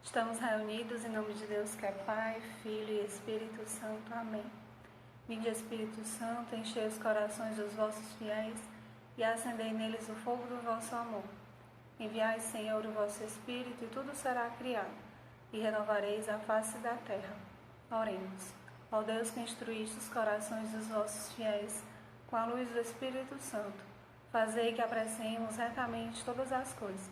Estamos reunidos em nome de Deus que é Pai, Filho e Espírito Santo. Amém. Vinde, Espírito Santo, enchei os corações dos vossos fiéis e acendei neles o fogo do vosso amor. Enviai, Senhor, o vosso Espírito e tudo será criado, e renovareis a face da terra. Oremos. Ó Deus, que instruíste os corações dos vossos fiéis com a luz do Espírito Santo, fazei que apreciemos retamente todas as coisas,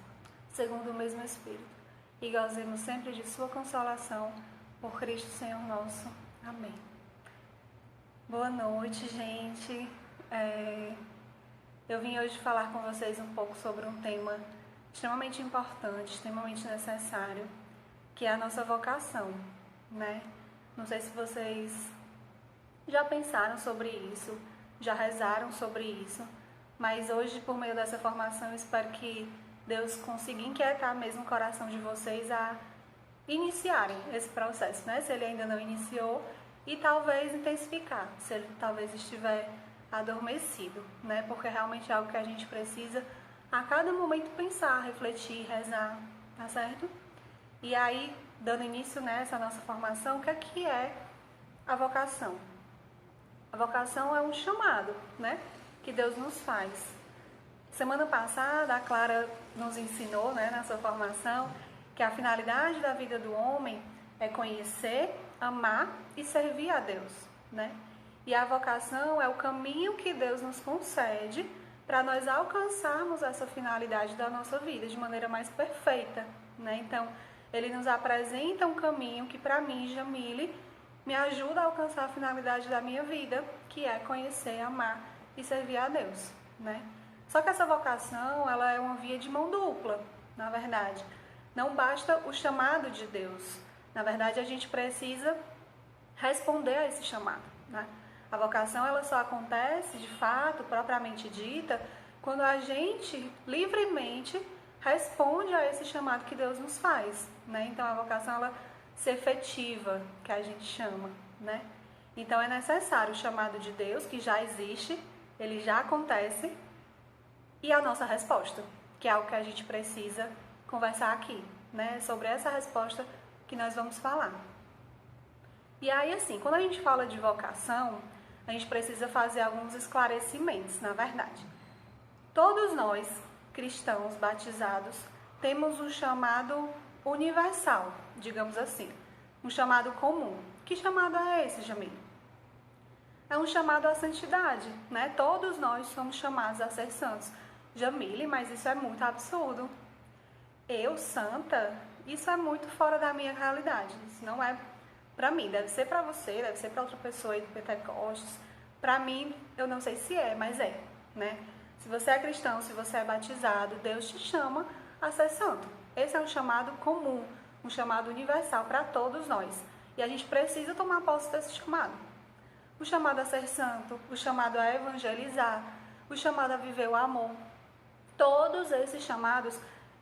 segundo o mesmo Espírito, e gozemos sempre de sua consolação, por Cristo Senhor nosso. Amém. Boa noite, gente. Eu vim hoje falar com vocês um pouco sobre um tema extremamente importante, extremamente necessário, que é a nossa vocação, né? Não sei se vocês já pensaram sobre isso, já rezaram sobre isso, mas hoje, por meio dessa formação, eu espero que Deus consiga inquietar mesmo o coração de vocês a iniciarem esse processo, né? Se ele ainda não iniciou, e talvez intensificar, se ele talvez estiver adormecido, né? Porque realmente é algo que a gente precisa a cada momento pensar, refletir, rezar, tá certo? E aí, dando início nessa nossa formação, o que é a vocação? A vocação é um chamado, né? Que Deus nos faz. Semana passada, a Clara nos ensinou, né, na sua formação, que a finalidade da vida do homem é conhecer, amar e servir a Deus, né? E a vocação é o caminho que Deus nos concede para nós alcançarmos essa finalidade da nossa vida de maneira mais perfeita, né? Então, ele nos apresenta um caminho que, para mim, Jamile, me ajuda a alcançar a finalidade da minha vida, que é conhecer, amar e servir a Deus, né? Só que essa vocação, ela é uma via de mão dupla, na verdade. Não basta o chamado de Deus. Na verdade, a gente precisa responder a esse chamado, né? A vocação, ela só acontece, de fato, propriamente dita, quando a gente livremente responde a esse chamado que Deus nos faz, né? Então, a vocação, ela se efetiva, que a gente chama, né? Então, é necessário o chamado de Deus, que já existe, ele já acontece, e a nossa resposta, que é algo que a gente precisa conversar aqui, né? Sobre essa resposta que nós vamos falar. E aí, assim, quando a gente fala de vocação, a gente precisa fazer alguns esclarecimentos, na verdade. Todos nós, cristãos batizados, temos um chamado universal, digamos assim, um chamado comum. Que chamado é esse, Jamile? É um chamado à santidade, né? Todos nós somos chamados a ser santos. Jamile, mas isso é muito absurdo. Eu, santa, isso é muito fora da minha realidade. Isso não é para mim, deve ser para você, deve ser para outra pessoa aí do Pentecostes. Para mim, eu não sei se é, mas é, né? Se você é cristão, se você é batizado, Deus te chama a ser santo. Esse é um chamado comum, um chamado universal para todos nós. E a gente precisa tomar posse desse chamado. O chamado a ser santo, o chamado a evangelizar, o chamado a viver o amor. Todos esses chamados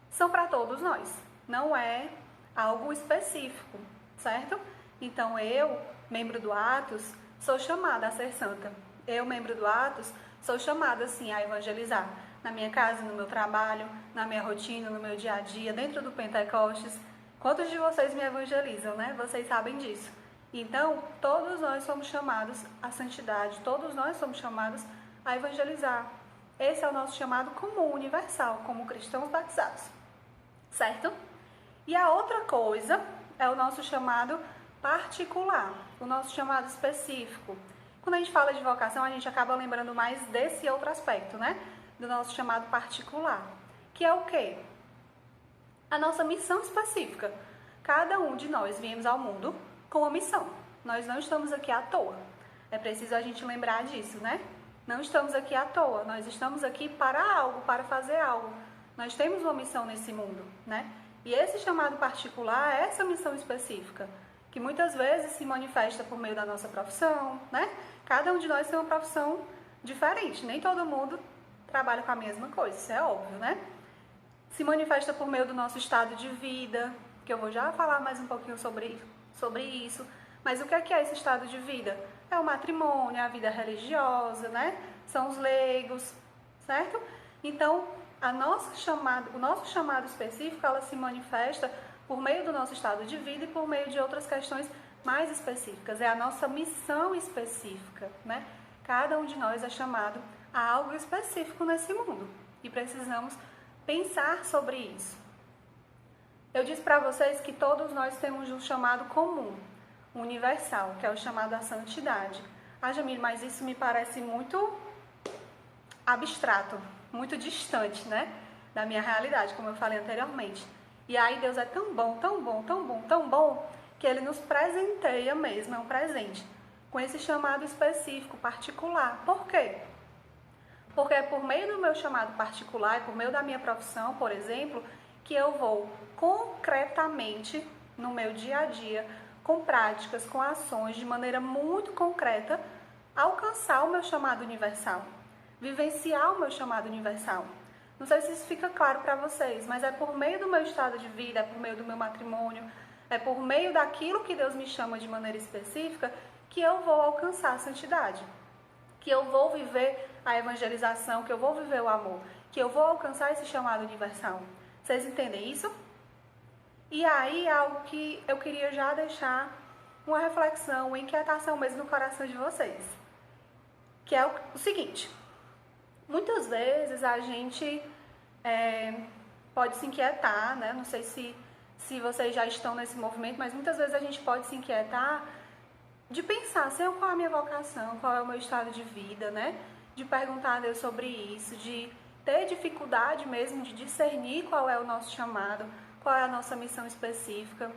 são para todos nós. Não é algo específico, certo? Então, eu, membro do Atos, sou chamada a ser santa. Eu, membro do Atos, sou chamada, sim, a evangelizar. Na minha casa, no meu trabalho, na minha rotina, no meu dia a dia, dentro do Pentecostes. Quantos de vocês me evangelizam, né? Vocês sabem disso. Então, todos nós somos chamados à santidade, todos nós somos chamados a evangelizar. Esse é o nosso chamado comum, universal, como cristãos batizados, certo? E a outra coisa é o nosso chamado particular, o nosso chamado específico. Quando a gente fala de vocação, a gente acaba lembrando mais desse outro aspecto, né? Do nosso chamado particular, que é o quê? A nossa missão específica. Cada um de nós viemos ao mundo com uma missão. Nós não estamos aqui à toa. É preciso a gente lembrar disso, né? Não estamos aqui à toa. Nós estamos aqui para algo, para fazer algo. Nós temos uma missão nesse mundo, né? E esse chamado particular é essa missão específica, que muitas vezes se manifesta por meio da nossa profissão, né? Cada um de nós tem uma profissão diferente. Nem todo mundo trabalha com a mesma coisa, isso é óbvio, né? Se manifesta por meio do nosso estado de vida, que eu vou já falar mais um pouquinho sobre isso. Mas o que é esse estado de vida? É o matrimônio, a vida religiosa, né? São os leigos, certo? Então, o nosso chamado específico, ela se manifesta por meio do nosso estado de vida e por meio de outras questões mais específicas. É a nossa missão específica, né? Cada um de nós é chamado a algo específico nesse mundo e precisamos pensar sobre isso. Eu disse para vocês que todos nós temos um chamado comum, universal, que é o chamado à santidade. Ah, Jamile, mas isso me parece muito abstrato, muito distante, né, da minha realidade, como eu falei anteriormente. E aí Deus é tão bom, tão bom, tão bom, tão bom, que Ele nos presenteia mesmo, é um presente, com esse chamado específico, particular. Por quê? Porque é por meio do meu chamado particular, por meio da minha profissão, por exemplo, que eu vou concretamente, no meu dia a dia, com práticas, com ações, de maneira muito concreta, alcançar o meu chamado universal, vivenciar o meu chamado universal. Não sei se isso fica claro para vocês, mas é por meio do meu estado de vida, é por meio do meu matrimônio, é por meio daquilo que Deus me chama de maneira específica que eu vou alcançar a santidade, que eu vou viver a evangelização, que eu vou viver o amor, que eu vou alcançar esse chamado universal. Vocês entendem isso? E aí, algo que eu queria já deixar uma reflexão, uma inquietação mesmo no coração de vocês, que é o seguinte: muitas vezes a gente pode se inquietar, né? Não sei se vocês já estão nesse movimento, mas muitas vezes a gente pode se inquietar de pensar, Senhor, qual é a minha vocação, qual é o meu estado de vida, né? De perguntar a Deus sobre isso, de ter dificuldade mesmo de discernir qual é o nosso chamado, qual é a nossa missão específica.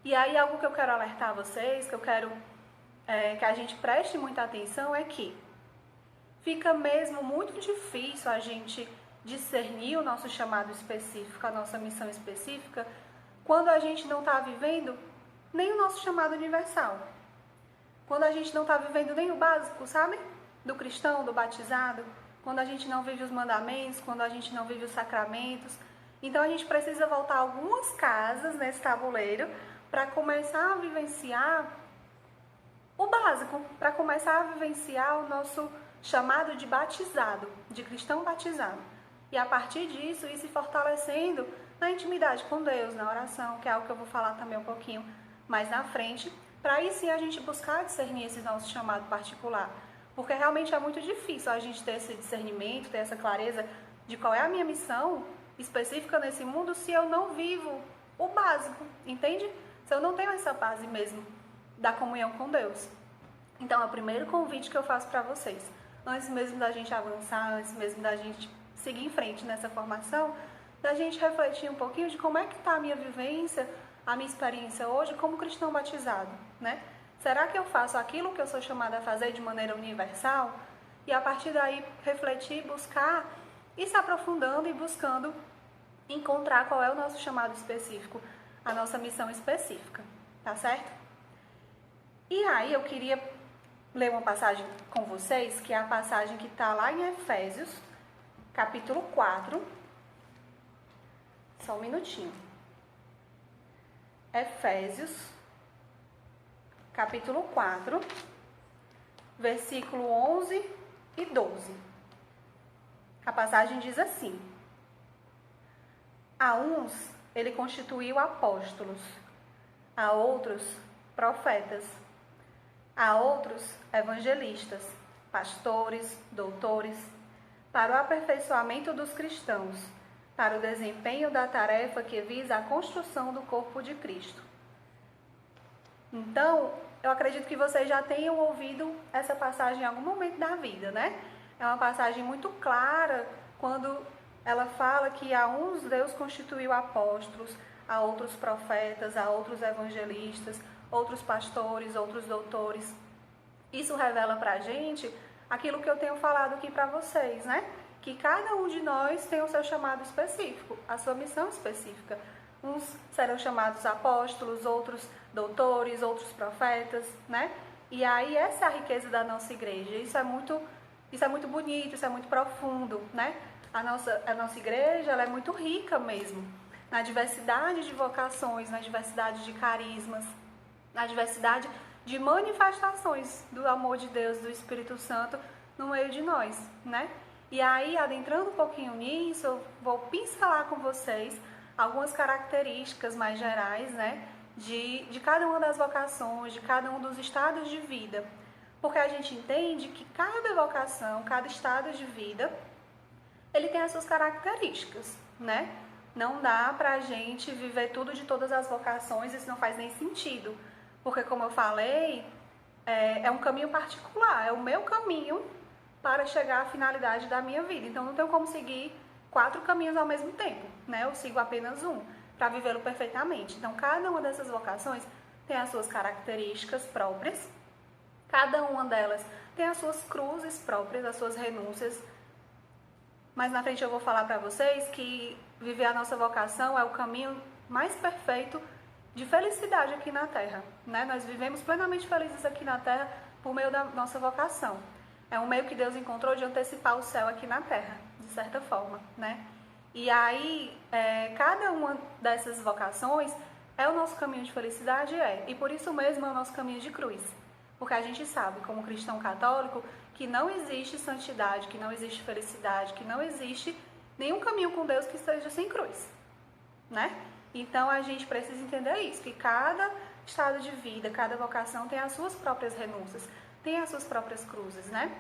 E aí algo que eu quero alertar vocês, que eu quero que a gente preste muita atenção é que fica mesmo muito difícil a gente discernir o nosso chamado específico, a nossa missão específica, quando a gente não está vivendo nem o nosso chamado universal. Quando a gente não está vivendo nem o básico, sabe? Do cristão, do batizado. Quando a gente não vive os mandamentos, quando a gente não vive os sacramentos. Então a gente precisa voltar algumas casas nesse tabuleiro para começar a vivenciar o básico, para começar a vivenciar o nosso chamado de batizado, de cristão batizado. E a partir disso, ir se fortalecendo na intimidade com Deus, na oração, que é algo que eu vou falar também um pouquinho mais na frente, para aí sim a gente buscar discernir esse nosso chamado particular. Porque realmente é muito difícil a gente ter esse discernimento, ter essa clareza de qual é a minha missão específica nesse mundo se eu não vivo o básico, entende? Se eu não tenho essa base mesmo da comunhão com Deus. Então é o primeiro convite que eu faço para vocês. Antes mesmo da gente avançar, antes mesmo da gente seguir em frente nessa formação, da gente refletir um pouquinho de como é que está a minha vivência, a minha experiência hoje como cristão batizado, né? Será que eu faço aquilo que eu sou chamada a fazer de maneira universal? E a partir daí refletir, buscar e se aprofundando e buscando encontrar qual é o nosso chamado específico, a nossa missão específica, tá certo? E aí eu queria ler uma passagem com vocês, que é a passagem que está lá em Efésios, capítulo 4. Só um minutinho. Efésios, capítulo 4, versículo 11 e 12. A passagem diz assim: a uns ele constituiu apóstolos, a outros profetas, a outros evangelistas, pastores, doutores, para o aperfeiçoamento dos cristãos, para o desempenho da tarefa que visa a construção do corpo de Cristo. Então, eu acredito que vocês já tenham ouvido essa passagem em algum momento da vida, né? É uma passagem muito clara quando ela fala que a uns Deus constituiu apóstolos, a outros profetas, a outros evangelistas, outros pastores, outros doutores. Isso revela pra gente aquilo que eu tenho falado aqui para vocês, né? Que cada um de nós tem o seu chamado específico, a sua missão específica. Uns serão chamados apóstolos, outros doutores, outros profetas, né? E aí essa é a riqueza da nossa igreja. Isso é muito bonito, isso é muito profundo, né? A nossa igreja, ela é muito rica mesmo, na diversidade de vocações, na diversidade de carismas, na diversidade de manifestações do amor de Deus, do Espírito Santo no meio de nós, né? E aí, adentrando um pouquinho nisso, eu vou pincelar com vocês algumas características mais gerais, né, de cada uma das vocações, de cada um dos estados de vida. Porque a gente entende que cada vocação, cada estado de vida, ele tem as suas características, né? Não dá pra gente viver tudo de todas as vocações, isso não faz nem sentido. Porque, como eu falei, é um caminho particular, é o meu caminho para chegar à finalidade da minha vida. Então, não tenho como seguir 4 caminhos ao mesmo tempo, né? Eu sigo apenas um para vivê-lo perfeitamente. Então, cada uma dessas vocações tem as suas características próprias, cada uma delas tem as suas cruzes próprias, as suas renúncias. Mas na frente eu vou falar para vocês que viver a nossa vocação é o caminho mais perfeito de felicidade aqui na Terra, né? Nós vivemos plenamente felizes aqui na Terra por meio da nossa vocação. É um meio que Deus encontrou de antecipar o céu aqui na Terra, de certa forma, né? E aí, cada uma dessas vocações é o nosso caminho de felicidade, e por isso mesmo é o nosso caminho de cruz. Porque a gente sabe, como cristão católico, que não existe santidade, que não existe felicidade, que não existe nenhum caminho com Deus que esteja sem cruz, né? Então a gente precisa entender isso, que cada estado de vida, cada vocação tem as suas próprias renúncias, tem as suas próprias cruzes, né?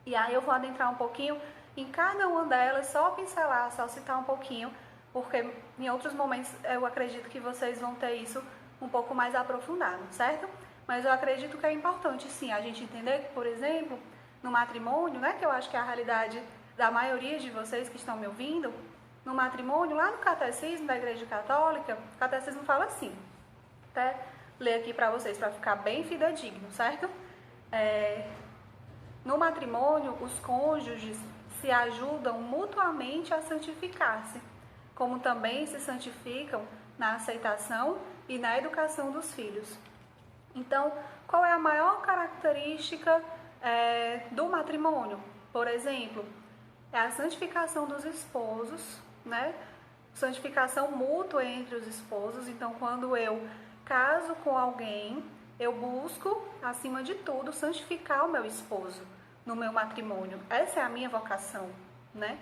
E aí eu vou adentrar um pouquinho em cada uma delas, só pincelar, só citar um pouquinho, porque em outros momentos eu acredito que vocês vão ter isso um pouco mais aprofundado, certo? Mas eu acredito que é importante, sim, a gente entender que, por exemplo, no matrimônio, né, que eu acho que é a realidade da maioria de vocês que estão me ouvindo, no matrimônio, lá no Catecismo da Igreja Católica, o Catecismo fala assim, até ler aqui para vocês, para ficar bem fidedigno, certo? No matrimônio, os cônjuges se ajudam mutuamente a santificar-se, como também se santificam na aceitação e na educação dos filhos. Então, qual é a maior característica do matrimônio? Por exemplo, é a santificação dos esposos, né? Santificação mútua entre os esposos. Então, quando eu caso com alguém, eu busco, acima de tudo, santificar o meu esposo no meu matrimônio. Essa é a minha vocação, né?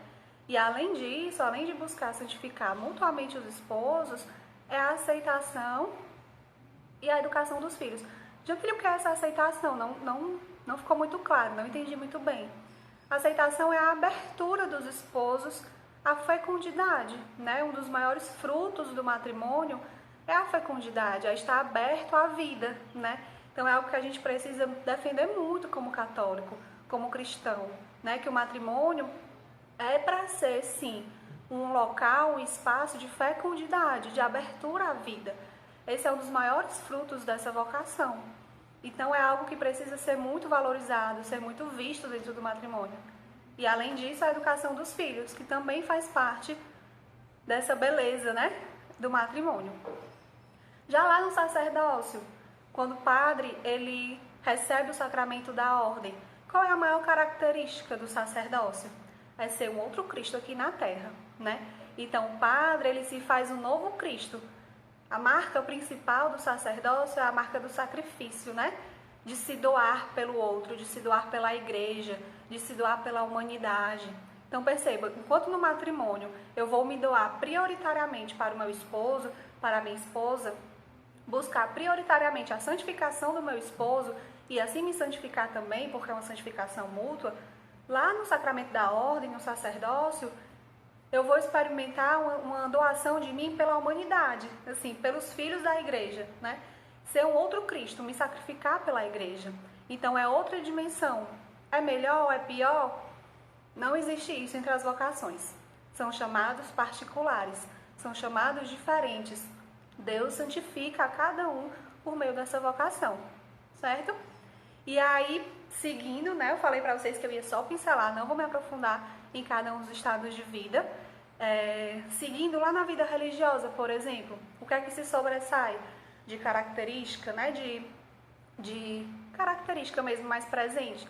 E além disso, além de buscar santificar mutuamente os esposos, é a aceitação e a educação dos filhos. Já queria o que é essa aceitação? Não ficou muito claro, não entendi muito bem. A aceitação é a abertura dos esposos à fecundidade, né? Um dos maiores frutos do matrimônio é a fecundidade, é estar aberto à vida, né? Então é algo que a gente precisa defender muito como católico, como cristão, né? Que o matrimônio é para ser, sim, um local, um espaço de fecundidade, de abertura à vida. Esse é um dos maiores frutos dessa vocação. Então é algo que precisa ser muito valorizado, ser muito visto dentro do matrimônio. E além disso, a educação dos filhos, que também faz parte dessa beleza, né, do matrimônio. Já lá no sacerdócio, quando o padre ele recebe o sacramento da ordem, qual é a maior característica do sacerdócio? É ser um outro Cristo aqui na Terra, né? Então o padre ele se faz um novo Cristo. A marca principal do sacerdócio é a marca do sacrifício, né? De se doar pelo outro, de se doar pela igreja, de se doar pela humanidade. Então perceba, enquanto no matrimônio eu vou me doar prioritariamente para o meu esposo, para a minha esposa, buscar prioritariamente a santificação do meu esposo e assim me santificar também, porque é uma santificação mútua, lá no sacramento da ordem, no sacerdócio, eu vou experimentar uma doação de mim pela humanidade, assim, pelos filhos da igreja, né? Ser um outro Cristo, me sacrificar pela igreja. Então é outra dimensão. É melhor, é pior? Não existe isso entre as vocações. São chamados particulares, são chamados diferentes. Deus santifica a cada um por meio dessa vocação, certo? E aí, seguindo, né, eu falei para vocês que eu ia só pincelar, não vou me aprofundar em cada um dos estados de vida. Seguindo lá na vida religiosa, por exemplo, o que é que se sobressai de característica, né, de característica mesmo mais presente?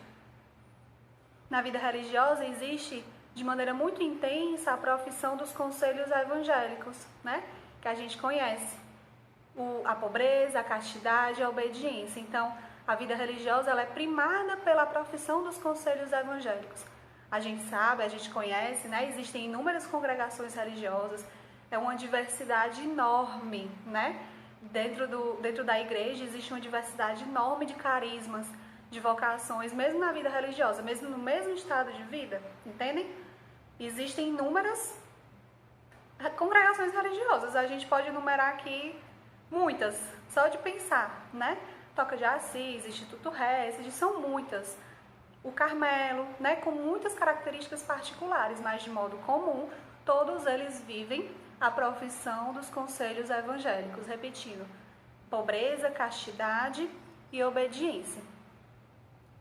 Na vida religiosa existe de maneira muito intensa a profissão dos conselhos evangélicos, né, que a gente conhece. A pobreza, a castidade, a obediência. Então, a vida religiosa ela é primada pela profissão dos conselhos evangélicos. a gente sabe, a gente conhece, né? Existem inúmeras congregações religiosas, é uma diversidade enorme, né? Dentro da igreja existe uma diversidade enorme de carismas, de vocações, mesmo na vida religiosa, mesmo no mesmo estado de vida, entendem? Existem inúmeras congregações religiosas, a gente pode enumerar aqui muitas, só de pensar, né? Toca de Assis, Instituto Hesed, são muitas. O Carmelo, né, com muitas características particulares, mas de modo comum, todos eles vivem a profissão dos conselhos evangélicos, repetindo, pobreza, castidade e obediência.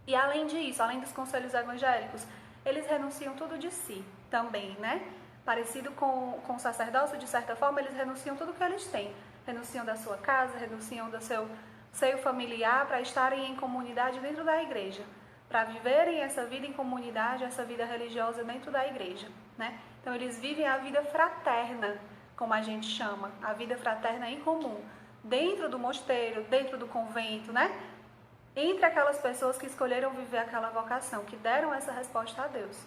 E além disso, além dos conselhos evangélicos, eles renunciam tudo de si também, né? Parecido com o sacerdócio, de certa forma, eles renunciam tudo que eles têm. Renunciam da sua casa, renunciam do seu seio familiar para estarem em comunidade dentro da igreja, para viverem essa vida em comunidade, essa vida religiosa dentro da igreja, né? Então eles vivem a vida fraterna, como a gente chama, a vida fraterna em comum, dentro do mosteiro, dentro do convento, né? Entre aquelas pessoas que escolheram viver aquela vocação, que deram essa resposta a Deus.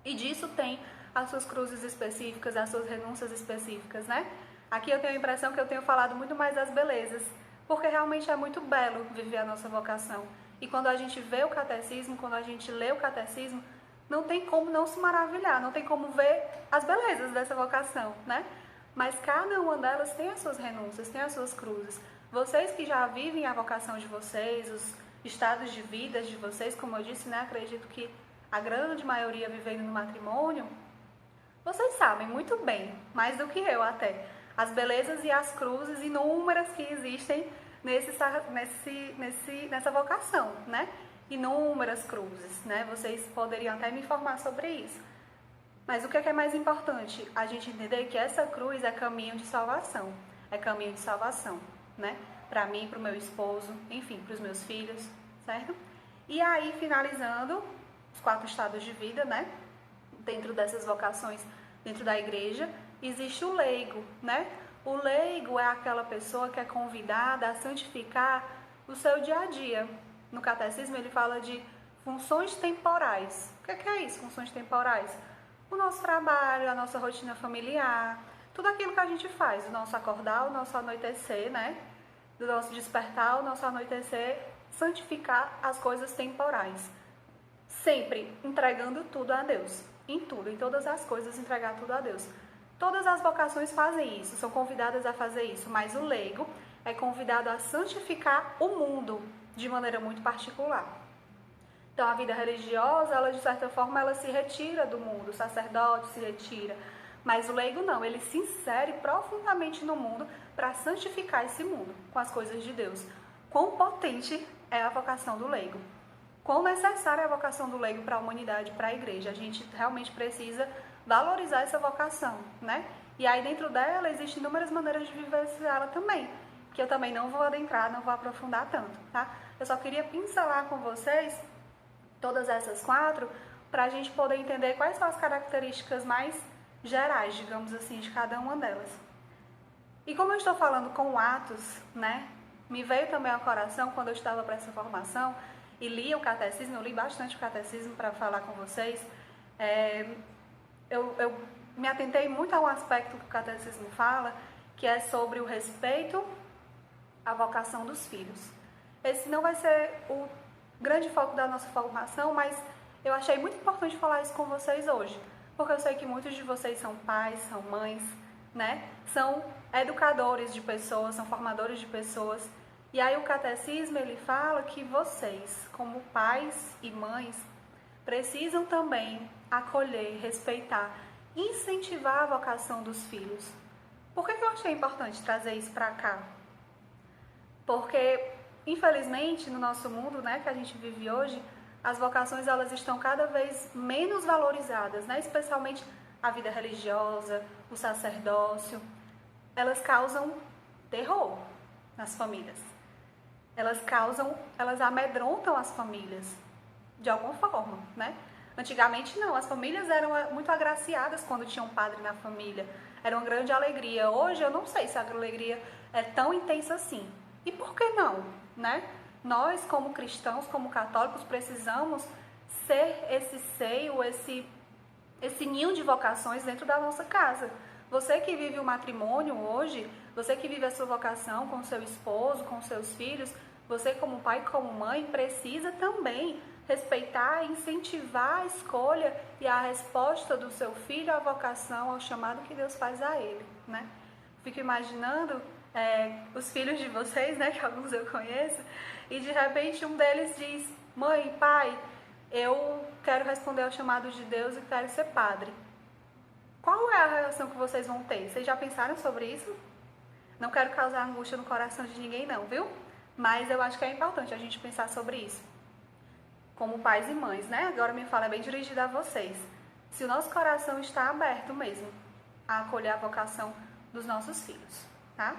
E disso tem as suas cruzes específicas, as suas renúncias específicas, né? Aqui eu tenho a impressão que eu tenho falado muito mais das belezas, porque realmente é muito belo viver a nossa vocação. E quando a gente vê o catecismo, quando a gente lê o catecismo, não tem como não se maravilhar, não tem como ver as belezas dessa vocação, né? Mas cada uma delas tem as suas renúncias, tem as suas cruzes. Vocês que já vivem a vocação de vocês, os estados de vida de vocês, como eu disse, né? Acredito que a grande maioria vivendo no matrimônio, vocês sabem muito bem, mais do que eu até, as belezas e as cruzes inúmeras que existem nessa vocação, né? Inúmeras cruzes, né? Vocês poderiam até me informar sobre isso. Mas o que é mais importante? A gente entender que essa cruz é caminho de salvação. É caminho de salvação, né? Para mim, para o meu esposo, enfim, para os meus filhos, certo? E aí, finalizando os 4 estados de vida, né? Dentro dessas vocações, dentro da igreja, existe o leigo, né? O leigo é aquela pessoa que é convidada a santificar o seu dia a dia. No catecismo ele fala de funções temporais. O que é isso, funções temporais? O nosso trabalho, a nossa rotina familiar, tudo aquilo que a gente faz, o nosso acordar, o nosso anoitecer, né? Do nosso despertar, o nosso anoitecer, santificar as coisas temporais. Sempre entregando tudo a Deus. Em tudo, em todas as coisas, entregar tudo a Deus. Todas as vocações fazem isso, são convidadas a fazer isso, mas o leigo é convidado a santificar o mundo de maneira muito particular. Então, a vida religiosa, ela de certa forma, ela se retira do mundo, o sacerdote se retira, mas o leigo não, ele se insere profundamente no mundo para santificar esse mundo com as coisas de Deus. Quão potente é a vocação do leigo? Quão necessária é a vocação do leigo para a humanidade, para a igreja? A gente realmente precisa valorizar essa vocação, né? E aí dentro dela existem inúmeras maneiras de vivenciá-la também, que eu também não vou adentrar, não vou aprofundar tanto, tá? Eu só queria pincelar com vocês todas essas 4 para a gente poder entender quais são as características mais gerais, digamos assim, de cada uma delas. E como eu estou falando com Atos, né? Me veio também ao coração quando eu estava para essa formação e li o catecismo, eu li bastante o catecismo para falar com vocês. Eu me atentei muito a um aspecto que o catecismo fala, que é sobre o respeito à vocação dos filhos. Esse não vai ser o grande foco da nossa formação, mas eu achei muito importante falar isso com vocês hoje, porque eu sei que muitos de vocês são pais, são mães, né? São educadores de pessoas, são formadores de pessoas. E aí o catecismo, ele fala que vocês, como pais e mães, precisam também acolher, respeitar, incentivar a vocação dos filhos. Por que eu achei importante trazer isso para cá? Porque, infelizmente, no nosso mundo, né, que a gente vive hoje, as vocações elas estão cada vez menos valorizadas, né? Especialmente a vida religiosa, o sacerdócio. Elas causam terror nas famílias. Elas amedrontam as famílias, de alguma forma, né? Antigamente não, as famílias eram muito agraciadas quando tinha um padre na família. Era uma grande alegria. Hoje eu não sei se a alegria é tão intensa assim. E por que não, né? Nós, como cristãos, como católicos, precisamos ser esse seio, esse ninho de vocações dentro da nossa casa. Você que vive o matrimônio hoje, você que vive a sua vocação com seu esposo, com seus filhos, você como pai e como mãe precisa também respeitar, incentivar a escolha e a resposta do seu filho à vocação, ao chamado que Deus faz a ele, né? Fico imaginando os filhos de vocês, né, que alguns eu conheço, e de repente um deles diz: mãe, pai, eu quero responder ao chamado de Deus e quero ser padre. Qual é a relação que vocês vão ter? Vocês já pensaram sobre isso? Não quero causar angústia no coração de ninguém não, viu? Mas eu acho que é importante a gente pensar sobre isso. Como pais e mães, né? Agora minha fala é bem dirigida a vocês. Se o nosso coração está aberto mesmo a acolher a vocação dos nossos filhos, tá?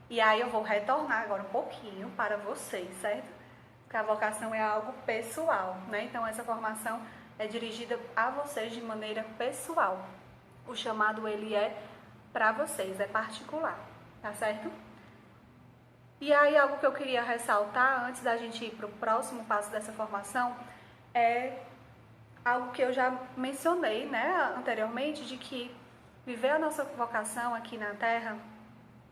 E aí eu vou retornar agora um pouquinho para vocês, certo? Porque a vocação é algo pessoal, né? Então essa formação é dirigida a vocês de maneira pessoal. O chamado, ele é para vocês, é particular, tá certo? E aí algo que eu queria ressaltar antes da gente ir para o próximo passo dessa formação é algo que eu já mencionei, né, anteriormente, de que viver a nossa vocação aqui na Terra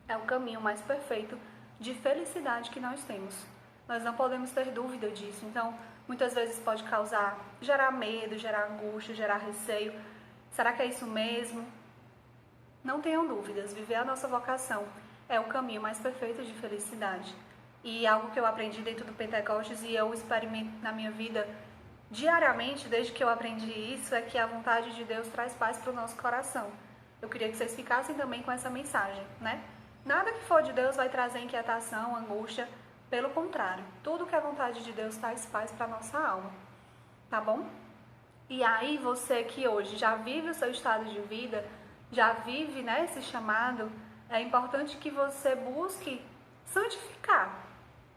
é o caminho mais perfeito de felicidade que nós temos. Nós não podemos ter dúvida disso. Então, muitas vezes pode gerar medo, gerar angústia, gerar receio. Será que é isso mesmo? Não tenham dúvidas, viver a nossa vocação é o caminho mais perfeito de felicidade. E algo que eu aprendi dentro do Pentecostes e eu experimento na minha vida diariamente, desde que eu aprendi isso, é que a vontade de Deus traz paz para o nosso coração. Eu queria que vocês ficassem também com essa mensagem, né? Nada que for de Deus vai trazer inquietação, angústia. Pelo contrário, tudo que é vontade de Deus traz paz para a nossa alma. Tá bom? E aí, você que hoje já vive o seu estado de vida, já vive, né, esse chamado, é importante que você busque santificar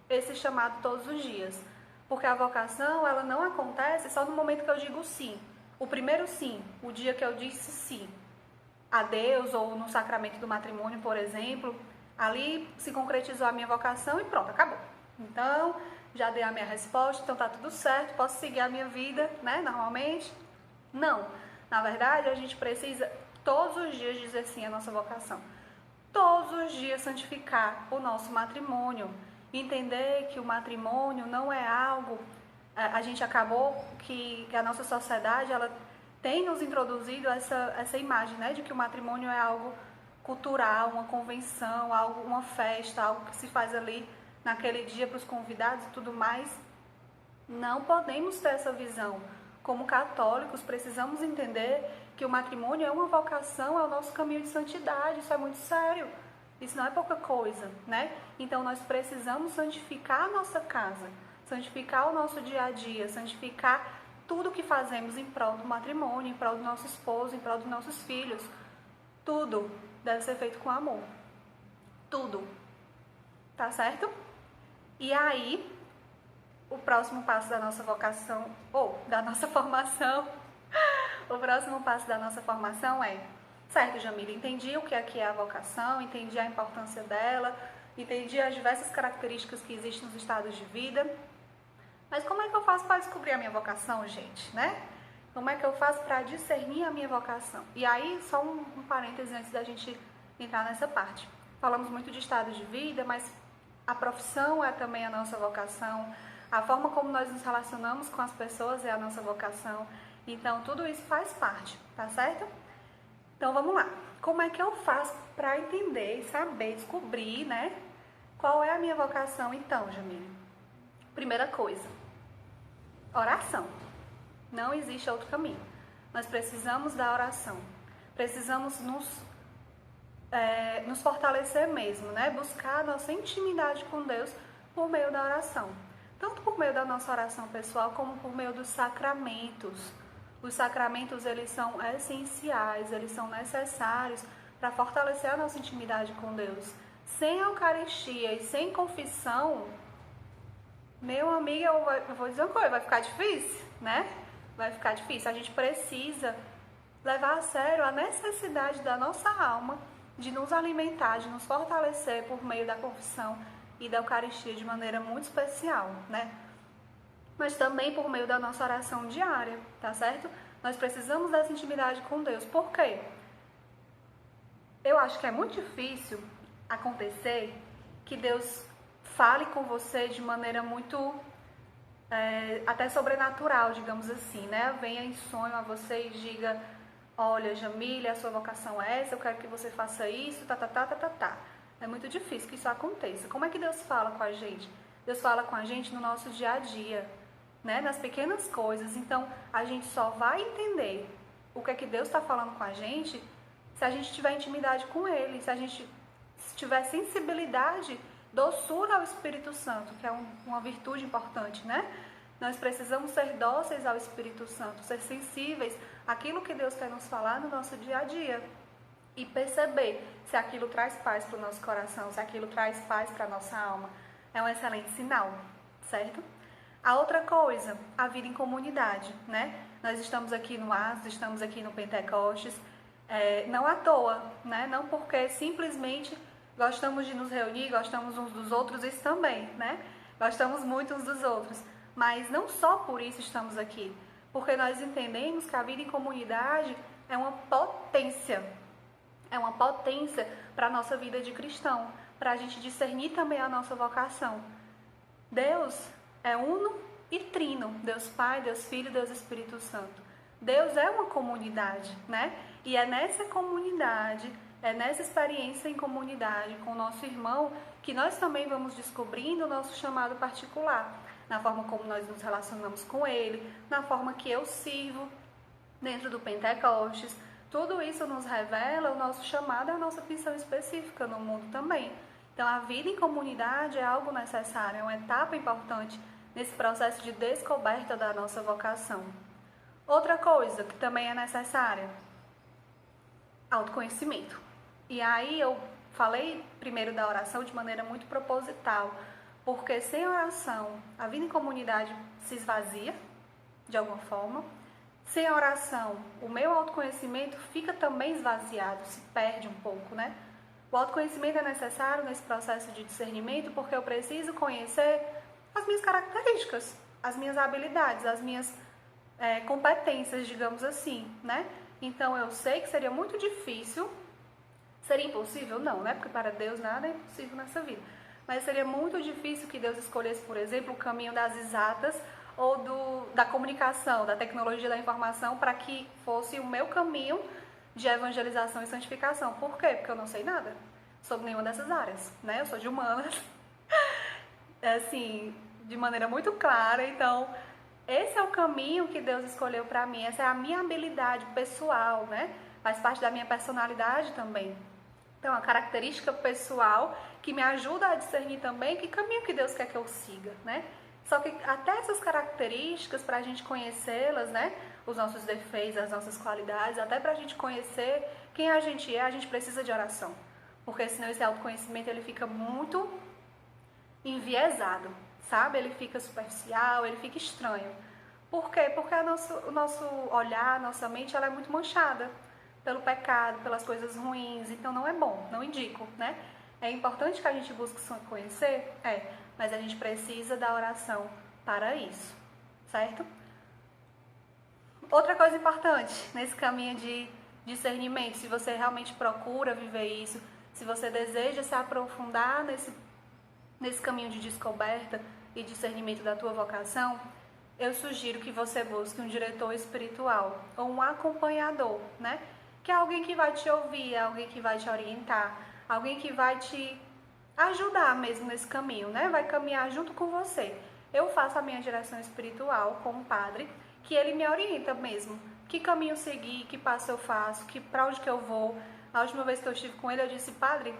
esse chamado todos os dias. Porque a vocação, ela não acontece só no momento que eu digo sim. O primeiro sim, o dia que eu disse sim a Deus, ou no sacramento do matrimônio, por exemplo, ali se concretizou a minha vocação e pronto, acabou. Então, já dei a minha resposta, então tá tudo certo, posso seguir a minha vida, né, normalmente? Não. Na verdade, a gente precisa todos os dias dizer sim à nossa vocação. Todos os dias santificar o nosso matrimônio. Entender que o matrimônio não é algo... A gente acabou que a nossa sociedade, ela tem nos introduzido essa imagem, né, de que o matrimônio é algo cultural, uma convenção, uma festa, algo que se faz ali naquele dia para os convidados e tudo mais. Não podemos ter essa visão. Como católicos, precisamos entender que o matrimônio é uma vocação, é o nosso caminho de santidade. Isso é muito sério. Isso não é pouca coisa, né? Então, nós precisamos santificar a nossa casa, santificar o nosso dia a dia, santificar tudo que fazemos em prol do matrimônio, em prol do nosso esposo, em prol dos nossos filhos. Tudo deve ser feito com amor. Tudo. Tá certo? E aí, o próximo passo da nossa vocação, ou da nossa formação, o próximo passo da nossa formação é: certo, Jamila, entendi o que aqui é a vocação, entendi a importância dela, entendi as diversas características que existem nos estados de vida, mas como é que eu faço para descobrir a minha vocação, gente, né? Como é que eu faço para discernir a minha vocação? E aí, só um parêntese antes da gente entrar nessa parte. Falamos muito de estado de vida, mas a profissão é também a nossa vocação, a forma como nós nos relacionamos com as pessoas é a nossa vocação. Então, tudo isso faz parte, tá certo? Então, vamos lá. Como é que eu faço para entender, saber, descobrir, né? Qual é a minha vocação, então, Jamila? Primeira coisa, oração. Não existe outro caminho. Nós precisamos da oração. Precisamos nos fortalecer mesmo, né? Buscar a nossa intimidade com Deus por meio da oração. Tanto por meio da nossa oração pessoal, como por meio dos sacramentos. Os sacramentos, eles são essenciais, eles são necessários para fortalecer a nossa intimidade com Deus. Sem Eucaristia e sem confissão, meu amigo, eu vou dizer uma coisa, vai ficar difícil, né? Vai ficar difícil. A gente precisa levar a sério a necessidade da nossa alma de nos alimentar, de nos fortalecer por meio da confissão e da Eucaristia de maneira muito especial, né? mas também por meio da nossa oração diária, tá certo? Nós precisamos dessa intimidade com Deus. Por quê? Eu acho que é muito difícil acontecer que Deus fale com você de maneira muito até sobrenatural, digamos assim, né? Venha em sonho a você e diga: olha, Jamília, a sua vocação é essa, eu quero que você faça isso, tá. É muito difícil que isso aconteça. Como é que Deus fala com a gente? Deus fala com a gente no nosso dia a dia, né? Nas pequenas coisas. Então, a gente só vai entender o que é que Deus está falando com a gente se a gente tiver intimidade com Ele, se a gente tiver sensibilidade, doçura ao Espírito Santo, que é uma virtude importante, né? Nós precisamos ser dóceis ao Espírito Santo, ser sensíveis àquilo que Deus quer nos falar no nosso dia a dia e perceber se aquilo traz paz para o nosso coração, se aquilo traz paz para a nossa alma. É um excelente sinal, certo? A outra coisa, a vida em comunidade, né? Nós estamos aqui no ASDS, estamos aqui no Pentecostes, não à toa, né? Não porque simplesmente gostamos de nos reunir, gostamos uns dos outros, isso também, né? Gostamos muito uns dos outros, mas não só por isso estamos aqui, porque nós entendemos que a vida em comunidade é uma potência para a nossa vida de cristão, para a gente discernir também a nossa vocação. Deus é uno e trino, Deus Pai, Deus Filho, Deus Espírito Santo. Deus é uma comunidade, né? E é nessa comunidade, é nessa experiência em comunidade com o nosso irmão que nós também vamos descobrindo o nosso chamado particular, na forma como nós nos relacionamos com ele, na forma que eu sirvo dentro do Pentecostes. Tudo isso nos revela o nosso chamado e a nossa missão específica no mundo também. Então, a vida em comunidade é algo necessário, é uma etapa importante nesse processo de descoberta da nossa vocação. Outra coisa que também é necessária, autoconhecimento. E aí eu falei primeiro da oração de maneira muito proposital, porque sem oração a vida em comunidade se esvazia de alguma forma. Sem a oração, o meu autoconhecimento fica também esvaziado, se perde um pouco, né? O autoconhecimento é necessário nesse processo de discernimento porque eu preciso conhecer as minhas características, as minhas habilidades, as minhas competências, digamos assim, né? Então eu sei que seria muito difícil, seria impossível? Não, né? Porque para Deus nada é impossível nessa vida. Mas seria muito difícil que Deus escolhesse, por exemplo, o caminho das exatas ou da comunicação, da tecnologia da informação, para que fosse o meu caminho de evangelização e santificação. Por quê? Porque eu não sei nada sobre nenhuma dessas áreas, né? Eu sou de humanas, assim, de maneira muito clara. Então, esse é o caminho que Deus escolheu para mim. Essa é a minha habilidade pessoal, né? Faz parte da minha personalidade também. Então, a característica pessoal que me ajuda a discernir também que caminho que Deus quer que eu siga, né? Só que até essas características, para a gente conhecê-las, né? Os nossos defeitos, as nossas qualidades, até para a gente conhecer quem a gente precisa de oração. Porque senão esse autoconhecimento ele fica muito enviesado, sabe? Ele fica superficial, ele fica estranho. Por quê? Porque o nosso olhar, a nossa mente, ela é muito manchada pelo pecado, pelas coisas ruins. Então não é bom, não indico, né? É importante que a gente busque se conhecer? Mas a gente precisa da oração para isso, certo? Outra coisa importante nesse caminho de discernimento, se você realmente procura viver isso, se você deseja se aprofundar nesse caminho de descoberta e discernimento da tua vocação, eu sugiro que você busque um diretor espiritual ou um acompanhador, né? Que é alguém que vai te ouvir, alguém que vai te orientar, alguém que vai te ajudar mesmo nesse caminho, né? Vai caminhar junto com você. Eu faço a minha direção espiritual com um padre, que ele me orienta mesmo. Que caminho seguir, que passo eu faço, para onde que eu vou. A última vez que eu estive com ele, eu disse: padre,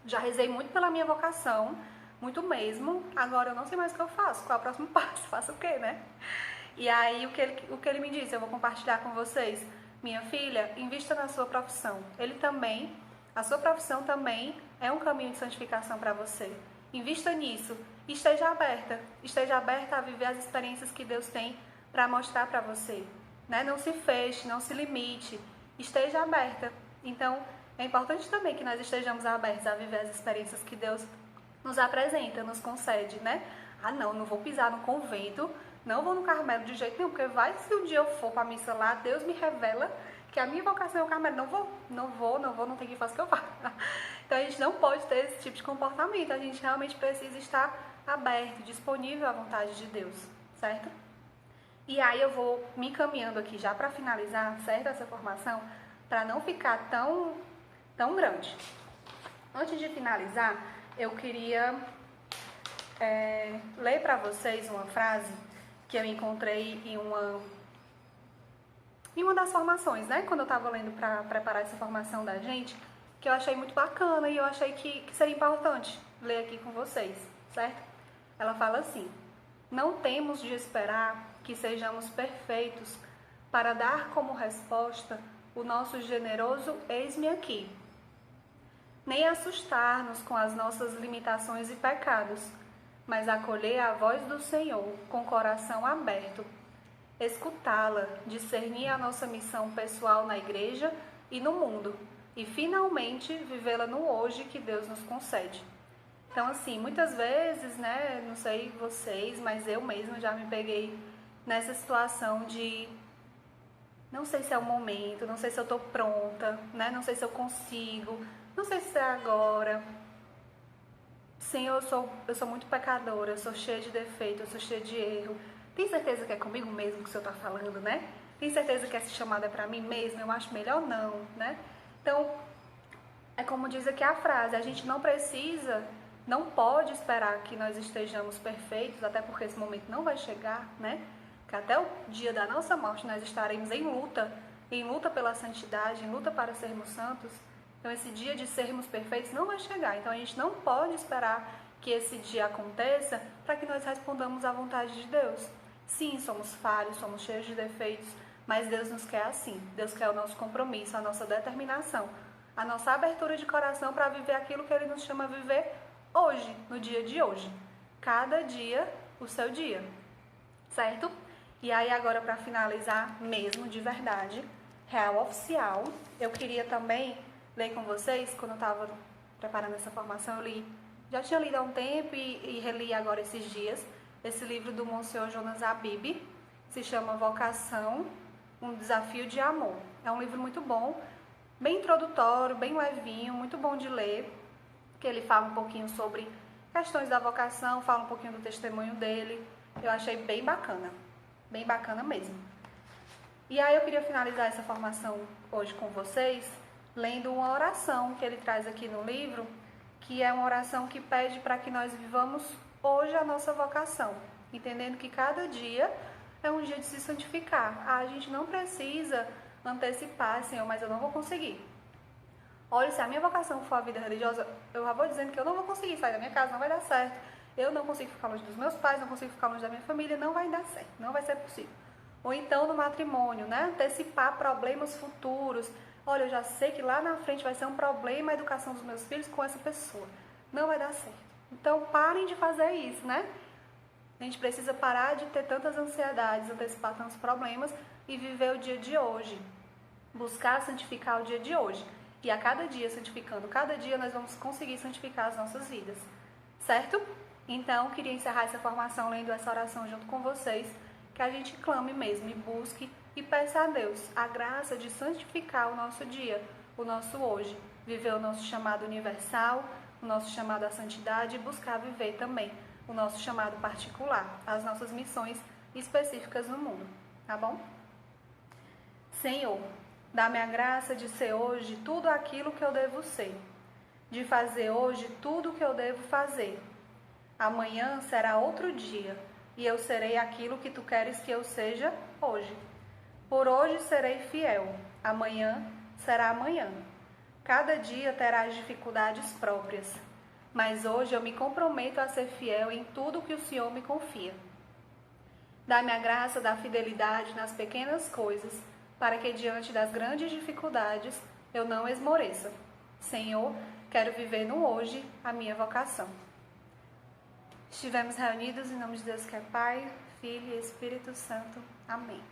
já rezei muito pela minha vocação, muito mesmo, agora eu não sei mais o que eu faço, qual é o próximo passo, faço o quê, né? E aí o que ele me disse, eu vou compartilhar com vocês. Minha filha, invista na sua profissão. A sua profissão também é um caminho de santificação para você. Invista nisso. Esteja aberta a viver as experiências que Deus tem para mostrar para você, né? Não se feche, não se limite. Esteja aberta. Então, é importante também que nós estejamos abertos a viver as experiências que Deus nos apresenta, nos concede, né? Não vou pisar no convento, Não vou no Carmelo de jeito nenhum, porque vai se um dia eu for pra missa lá, Deus me revela que a minha vocação é o Carmelo. Não tem que fazer o que eu faço. Então a gente não pode ter esse tipo de comportamento. A gente realmente precisa estar aberto, disponível à vontade de Deus, certo? E aí eu vou me encaminhando aqui já para finalizar, certo? Essa formação, para não ficar tão grande. Antes de finalizar, eu queria ler para vocês uma frase que eu encontrei em uma das formações, né? Quando eu estava lendo para preparar essa formação da gente, que eu achei muito bacana e eu achei que seria importante ler aqui com vocês, certo? Ela fala assim: não temos de esperar que sejamos perfeitos para dar como resposta o nosso generoso eis-me aqui, nem assustar-nos com as nossas limitações e pecados, mas acolher a voz do Senhor com coração aberto, escutá-la, discernir a nossa missão pessoal na igreja e no mundo, e finalmente vivê-la no hoje que Deus nos concede. Então, assim, muitas vezes, né, não sei vocês, mas eu mesma já me peguei nessa situação de não sei se é o momento, não sei se eu tô pronta, né, não sei se eu consigo, não sei se é agora. Sim, eu sou muito pecadora, eu sou cheia de defeito, eu sou cheia de erro. Tem certeza que é comigo mesmo que o senhor tá falando, né? Tem certeza que essa chamada é pra mim mesmo? Eu acho melhor não, né? Então, é como diz aqui a frase, a gente não pode esperar que nós estejamos perfeitos, até porque esse momento não vai chegar, né? Que até o dia da nossa morte nós estaremos em luta pela santidade, em luta para sermos santos. Então esse dia de sermos perfeitos não vai chegar. Então a gente não pode esperar que esse dia aconteça para que nós respondamos à vontade de Deus. Sim, somos falhos, somos cheios de defeitos, mas Deus nos quer assim. Deus quer o nosso compromisso, a nossa determinação, a nossa abertura de coração para viver aquilo que Ele nos chama a viver hoje, no dia de hoje. Cada dia, o seu dia. Certo? E aí agora, para finalizar mesmo, de verdade, real oficial, eu queria também ler com vocês, quando eu estava preparando essa formação, já tinha lido há um tempo e reli agora esses dias, esse livro do Monsenhor Jonas Habib, se chama Vocação, um Desafio de Amor. É um livro muito bom, bem introdutório, bem levinho, muito bom de ler, que ele fala um pouquinho sobre questões da vocação, fala um pouquinho do testemunho dele. Eu achei bem bacana mesmo. E aí eu queria finalizar essa formação hoje com vocês, lendo uma oração que ele traz aqui no livro, que é uma oração que pede para que nós vivamos hoje a nossa vocação, entendendo que cada dia é um dia de se santificar. A gente não precisa antecipar, Senhor, mas eu não vou conseguir. Olha, se a minha vocação for a vida religiosa, eu já vou dizendo que eu não vou conseguir sair da minha casa, não vai dar certo. Eu não consigo ficar longe dos meus pais, não consigo ficar longe da minha família, não vai dar certo, não vai ser possível. Ou então no matrimônio, né? Antecipar problemas futuros. Olha, eu já sei que lá na frente vai ser um problema a educação dos meus filhos com essa pessoa. Não vai dar certo. Então parem de fazer isso, né? A gente precisa parar de ter tantas ansiedades, antecipar tantos problemas e viver o dia de hoje. Buscar santificar o dia de hoje. E a cada dia, santificando cada dia, nós vamos conseguir santificar as nossas vidas. Certo? Então, queria encerrar essa formação lendo essa oração junto com vocês, que a gente clame mesmo e busque e peça a Deus a graça de santificar o nosso dia, o nosso hoje, viver o nosso chamado universal, o nosso chamado à santidade e buscar viver também o nosso chamado particular, as nossas missões específicas no mundo, tá bom? Senhor, dá-me a graça de ser hoje tudo aquilo que eu devo ser, de fazer hoje tudo o que eu devo fazer. Amanhã será outro dia e eu serei aquilo que tu queres que eu seja hoje. Por hoje serei fiel, amanhã será amanhã. Cada dia terá as dificuldades próprias, mas hoje eu me comprometo a ser fiel em tudo que o Senhor me confia. Dá-me a graça da fidelidade nas pequenas coisas, para que diante das grandes dificuldades eu não esmoreça. Senhor, quero viver no hoje a minha vocação. Estivemos reunidos em nome de Deus que é Pai, Filho e Espírito Santo. Amém.